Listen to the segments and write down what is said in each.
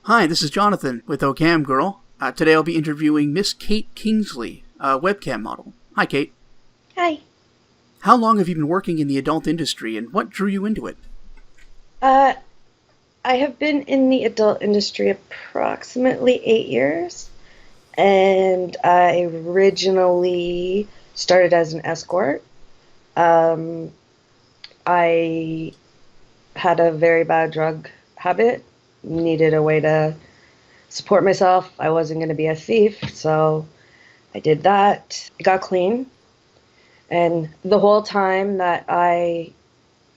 Hi, this is Jonathan with Camgirl. Today I'll be interviewing Miss Kate Kingsley, a webcam model. Hi, Kate. Hi. How long have you been working in the adult industry, and what drew you into it? Uh, I have been in the adult industry approximately 8 years, and I originally started as an escort. Um, I had a very bad drug habit, needed a way to support myself. I wasn't going to be a thief, so I did that. I got clean, and the whole time that I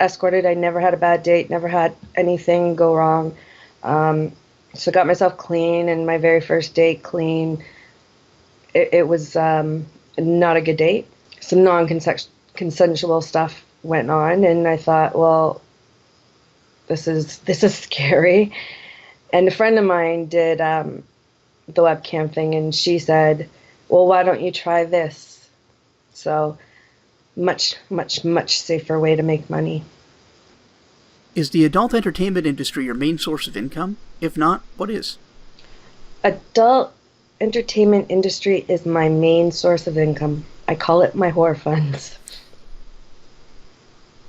escorted, I never had a bad date, never had anything go wrong. Um, so got myself clean, and my very first date clean, it was not a good date. Some non-consensual stuff went on, and I thought, well, this is scary. And a friend of mine did the webcam thing, and she said, well, why don't you try this? So much, much, much safer way to make money. Is the adult entertainment industry your main source of income? If not, what is? Adult entertainment industry is my main source of income. I call it my whore funds.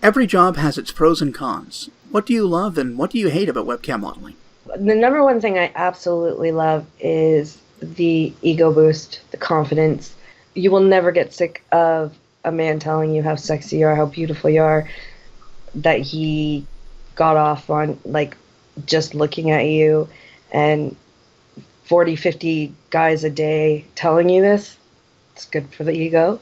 Every job has its pros and cons. What do you love and what do you hate about webcam modeling? The number one thing I absolutely love is the ego boost, the confidence. You will never get sick of a man telling you how sexy you are, how beautiful you are, that he got off on, like, just looking at you, and 40, 50 guys a day telling you this. It's good for the ego.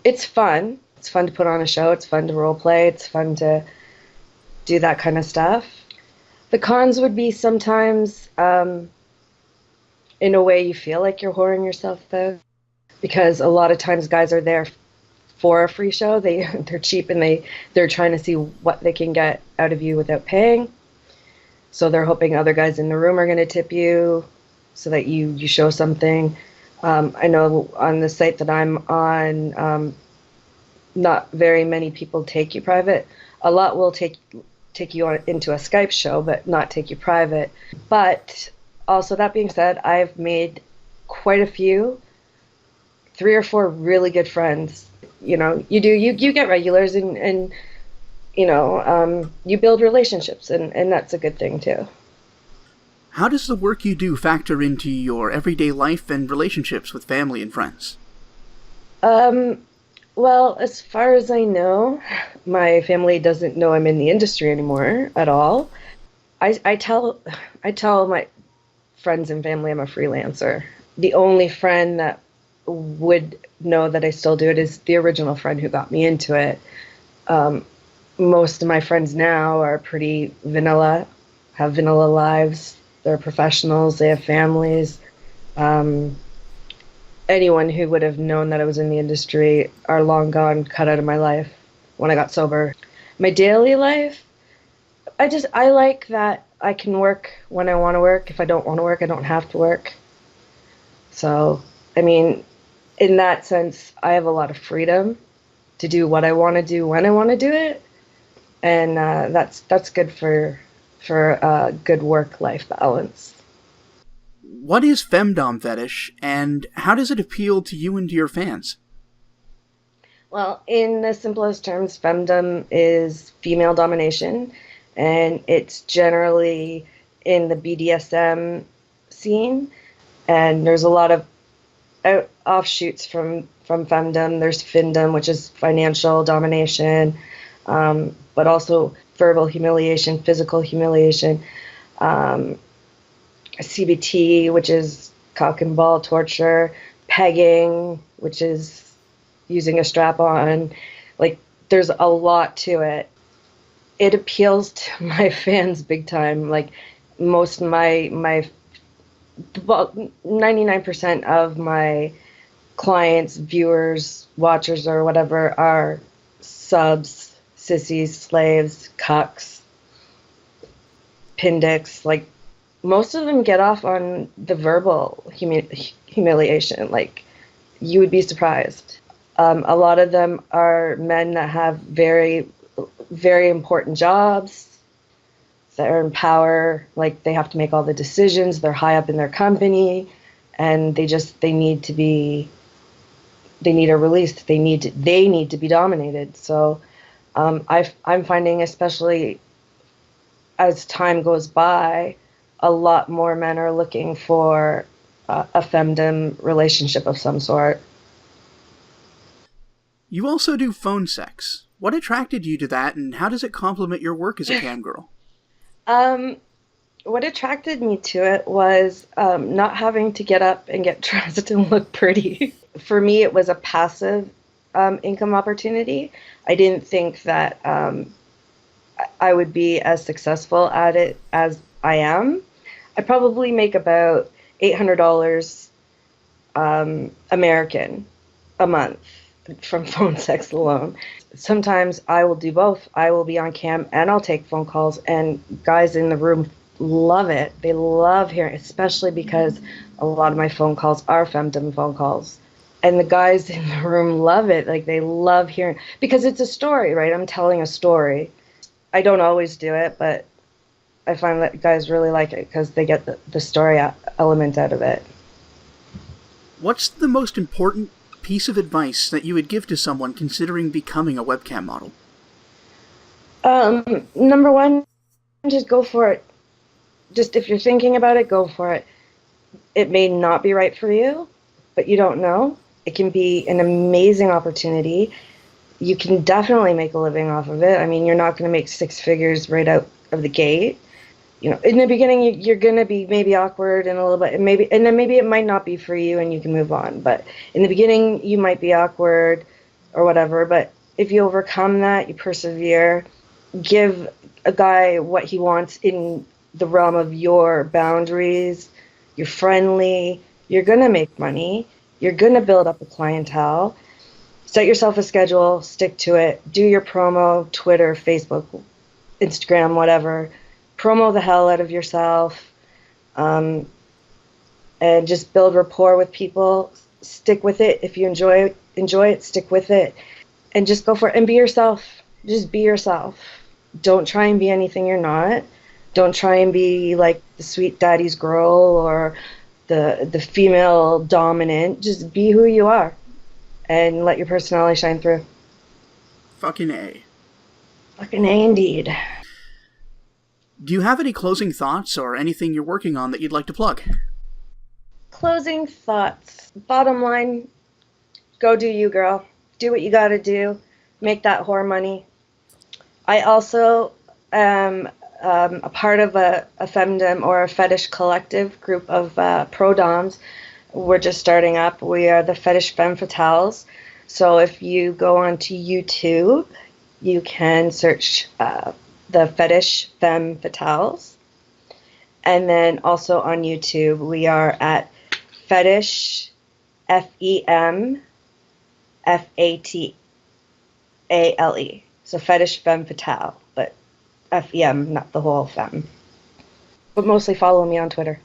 It's fun. It's fun to put on a show. It's fun to role play. It's fun to do that kind of stuff. The cons would be sometimes, in a way, you feel like you're whoring yourself out, because a lot of times guys are there for a free show. They're cheap, and they're trying to see what they can get out of you without paying. So they're hoping other guys in the room are going to tip you so that you show something. I know on the site that I'm on, not very many people take you private. A lot will take you on into a Skype show, but not take you private. But also, that being said, I've made quite a few, 3 or 4 really good friends. You know, you get regulars, and you build relationships, and that's a good thing too. How does the work you do factor into your everyday life and relationships with family and friends? Well, as far as I know, my family doesn't know I'm in the industry anymore at all. I tell my friends and family I'm a freelancer. The only friend that would know that I still do it is the original friend who got me into it. Most of my friends now are pretty vanilla, have vanilla lives. They're professionals, they have families. Anyone who would have known that I was in the industry are long gone, cut out of my life when I got sober. My daily life, I like that I can work when I want to work. If I don't want to work, I don't have to work. So, I mean, in that sense, I have a lot of freedom to do what I want to do when I want to do it, and that's good for good work-life balance. What is femdom fetish, and how does it appeal to you and to your fans? Well, in the simplest terms, femdom is female domination, and it's generally in the BDSM scene, and there's a lot of offshoots from femdom. There's findom, which is financial domination, but also verbal humiliation, physical humiliation, CBT, which is cock and ball torture, pegging, which is using a strap on. Like, there's a lot to it. It appeals to my fans big time. Like, most of well, 99% of my clients, viewers, watchers, or whatever are subs, sissies, slaves, cucks, pindicks. Like, most of them get off on the verbal humiliation. Like, you would be surprised. A lot of them are men that have very, very important jobs. they're in power, like they have to make all the decisions, they're high up in their company, and they need a release. They need to be dominated. So I'm finding, especially as time goes by, a lot more men are looking for a femdom relationship of some sort. You also do phone sex. What attracted you to that, and how does it complement your work as a camgirl? What attracted me to it was not having to get up and get dressed and look pretty. For me, it was a passive income opportunity. I didn't think that I would be as successful at it as I am. I probably make about $800 American a month from phone sex alone. Sometimes I will do both. I will be on cam and I'll take phone calls, and guys in the room love it. They love hearing, especially because a lot of my phone calls are femdom phone calls. And the guys in the room love it. Like, they love hearing, because it's a story, right? I'm telling a story. I don't always do it, but I find that guys really like it because they get the story element out of it. What's the most important piece of advice that you would give to someone considering becoming a webcam model? Number one, just go for it. Just, if you're thinking about it, go for it. It may not be right for you, but you don't know. It can be an amazing opportunity. You can definitely make a living off of it. I mean, you're not going to make six figures right out of the gate. You know, in the beginning, you're going to be maybe awkward and a little bit, and then maybe it might not be for you and you can move on. But in the beginning, you might be awkward or whatever. But if you overcome that, you persevere, give a guy what he wants in the realm of your boundaries, you're friendly, you're going to make money, you're going to build up a clientele. Set yourself a schedule, stick to it, do your promo, Twitter, Facebook, Instagram, whatever. Promo the hell out of yourself, and just build rapport with people. Stick with it. If you enjoy it, stick with it, and just go for it. And be yourself. Just be yourself. Don't try and be anything you're not. Don't try and be like the sweet daddy's girl or the female dominant. Just be who you are, and let your personality shine through. Fucking A. Fucking A indeed. Do you have any closing thoughts or anything you're working on that you'd like to plug? Closing thoughts. Bottom line, go do you, girl. Do what you gotta do. Make that whore money. I also am a part of a femdom or a fetish collective group of pro-doms. We're just starting up. We are the Fetish Femme Fatales. So if you go onto YouTube, you can search the Fetish Femme Fatales. And then also on YouTube, we are at Fetish, FEMFATALE. So Fetish Femme Fatale, but FEM, not the whole femme. But mostly follow me on Twitter.